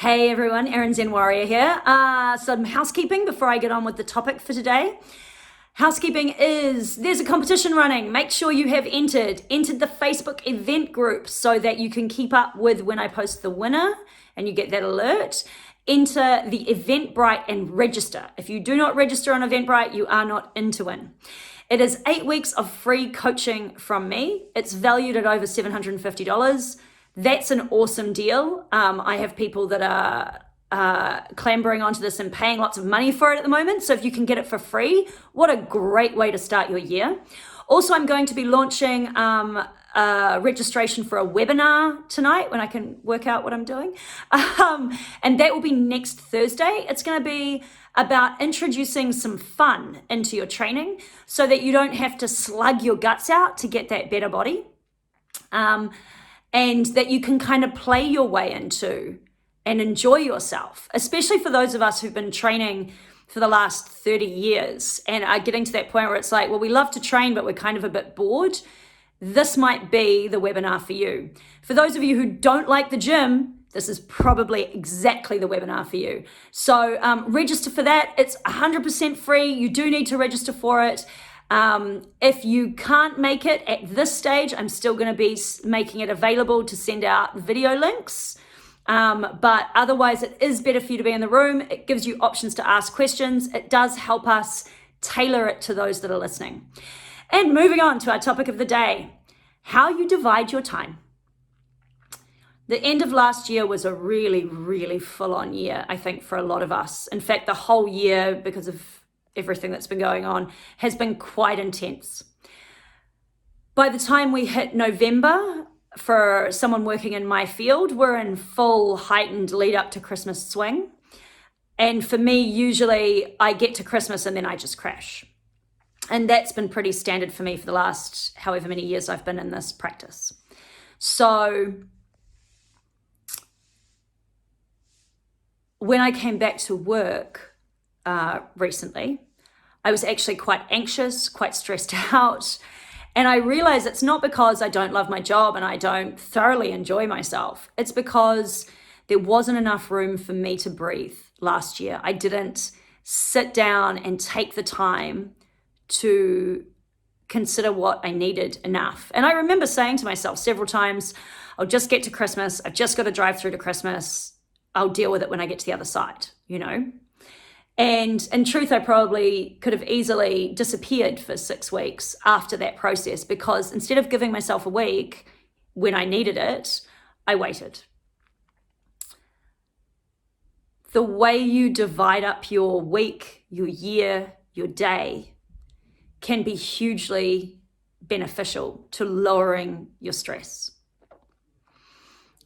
Hey everyone, Erin Zen Warrior here. Some housekeeping before I get on with the topic for today. Housekeeping is, there's a competition running. Make sure you have entered the Facebook event group so that you can keep up with when I post the winner and you get that alert. Enter the Eventbrite and register. If you do not register on Eventbrite, you are not in to win. It is 8 weeks of free coaching from me. It's valued at over $750. That's an awesome deal. I have people that are clambering onto this and paying lots of money for it at the moment. So if you can get it for free, what a great way to start your year. Also, I'm going to be launching registration for a webinar tonight when I can work out what I'm doing. And that will be next Thursday. It's going to be about introducing some fun into your training so that you don't have to slug your guts out to get that better body. And that you can kind of play your way into and enjoy yourself, especially for those of us who've been training for the last 30 years and are getting to that point where it's like, well, we love to train, but we're kind of a bit bored. This might be the webinar for you. For those of you who don't like the gym, this is probably exactly the webinar for you. So register for that. It's 100% free. You do need to register for it. If you can't make it at this stage, I'm still going to be making it available to send out video links. But otherwise, it is better for you to be in the room. It gives you options to ask questions. It does help us tailor it to those that are listening. And moving on to our topic of the day, how you divide your time. The end of last year was a really, really full-on year, I think, for a lot of us. In fact, the whole year, because of everything that's been going on, has been quite intense. By the time we hit November, for someone working in my field, we're in full heightened lead up to Christmas swing. And for me, usually I get to Christmas and then I just crash. And that's been pretty standard for me for the last however many years I've been in this practice. So when I came back to work recently, I was actually quite anxious, quite stressed out. And I realized it's not because I don't love my job and I don't thoroughly enjoy myself. It's because there wasn't enough room for me to breathe last year. I didn't sit down and take the time to consider what I needed enough. And I remember saying to myself several times, I'll just get to Christmas. I've just got to drive through to Christmas. I'll deal with it when I get to the other side, you know? And in truth, I probably could have easily disappeared for 6 weeks after that process because instead of giving myself a week when I needed it, I waited. The way you divide up your week, your year, your day can be hugely beneficial to lowering your stress.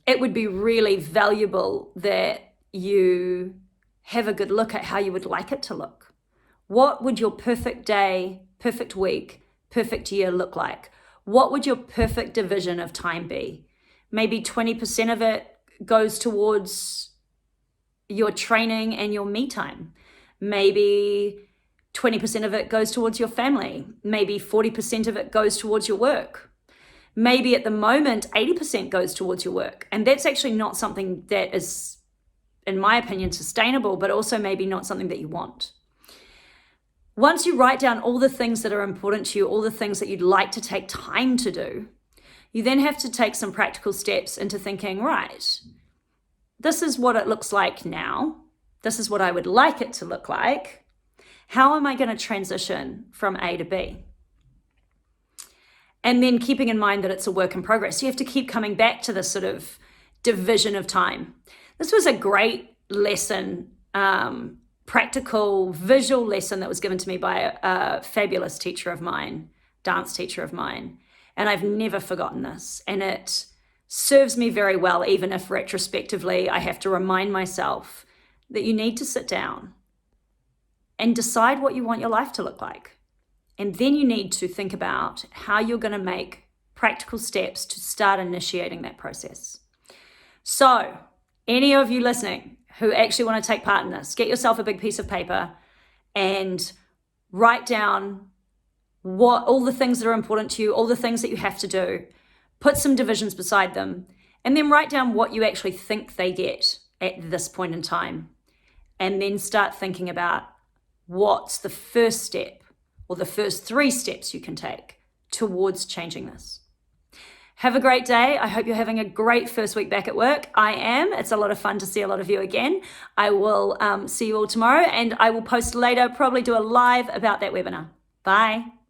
It would be really valuable that you have a good look at how you would like it to look. What would your perfect day, perfect week, perfect year look like? What would your perfect division of time be? Maybe 20% of it goes towards your training and your me time. Maybe 20% of it goes towards your family. Maybe 40% of it goes towards your work. Maybe at the moment, 80% goes towards your work. And that's actually not something that is, in my opinion, sustainable, but also maybe not something that you want. Once you write down all the things that are important to you, all the things that you'd like to take time to do, you then have to take some practical steps into thinking, right, this is what it looks like now. This is what I would like it to look like. How am I going to transition from A to B? And then keeping in mind that it's a work in progress. You have to keep coming back to this sort of division of time. This was a great lesson, practical, visual lesson that was given to me by a fabulous teacher of mine, dance teacher of mine. And I've never forgotten this. And it serves me very well, even if retrospectively I have to remind myself that you need to sit down and decide what you want your life to look like. And then you need to think about how you're going to make practical steps to start initiating that process. So, any of you listening who actually want to take part in this, get yourself a big piece of paper and write down what all the things that are important to you, all the things that you have to do, put some divisions beside them, and then write down what you actually think they get at this point in time. And then start thinking about what's the first step or the first 3 steps you can take towards changing this. Have a great day. I hope you're having a great first week back at work. I am. It's a lot of fun to see a lot of you again. I will see you all tomorrow, and I will post later, probably do a live about that webinar. Bye.